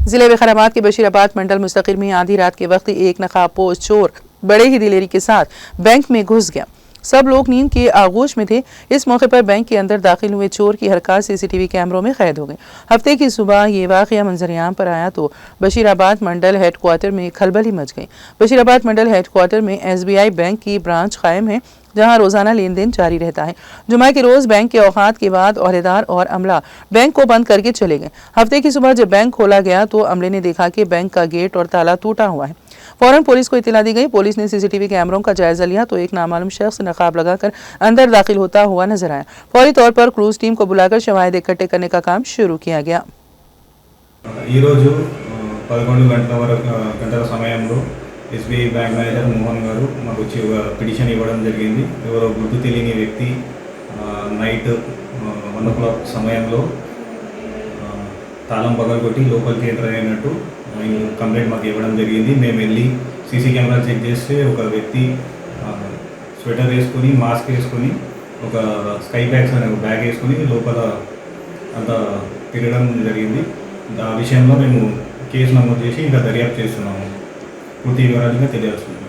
जिले विकाराबाद के बशीराबाद मंडल मुस्तकिल में आधी रात के वक्त एक नकाबपोश चोर बड़े ही दिलेरी के साथ बैंक में घुस गया। सब लोग नींद के आगोश में थे। इस मौके पर बैंक के अंदर दाखिल हुए चोर की हरकत सीसीटीवी कैमरों में कैद हो गई। हफ्ते की सुबह ये वाकया मंजर-ए-आम पर आया तो बशीराबाद मंडल हेडक्वार्टर में खलबली मच गई। बशीराबाद मंडल हेडक्वार्टर में SBI बैंक की ब्रांच कायम है, जहां रोजाना लेन देन जारी रहता है। जुमा के रोज बैंक के औकात के बाद ओहदेदार और अमला बैंक को बंद करके चले गए। हफ्ते की सुबह जब बैंक खोला गया तो अमले ने देखा कि बैंक का गेट और ताला टूटा हुआ है। फौरन पुलिस को इत्तला दी गई। पुलिस ने सीसीटीवी कैमरों का जायजा लिया तो एक नामालूम शख्स नकाब लगाकर अंदर दाखिल होता हुआ नजर आया। फौरी तौर पर क्रूज टीम को बुलाकर शवाहिद इकट्ठे करने का काम शुरू किया गया। SBI बैंक मैनेजर मोहन गारू మాకు వచ్చి ఒక పిటిషన్ ఇవ్వడం జరిగింది। ఎవరో గుర్తు తెలియని వ్యక్తి నైట్ 1 o'clock సమయంలో తాళం పగలగొట్టి లోపలికి ఎంటర్ అయినట్టు కంప్లైంట్ మాకు ఇవ్వడం జరిగింది। మేము వెళ్ళి సీసీ కెమెరా చెక్ చేస్తే ఒక వ్యక్తి స్వెటర్ వేసుకొని మాస్క్ వేసుకొని ఒక స్కై బ్యాగ్స్ అనే బ్యాగ్ వేసుకొని లోపల అంతా తిరగడం జరిగింది। ఆ విషయంలో మేము కేసు నమోదు చేసి ఇంకా దర్యాప్తు చేస్తున్నాము। పూర్తి వివరాలుగా తెలియజేస్తున్నాము।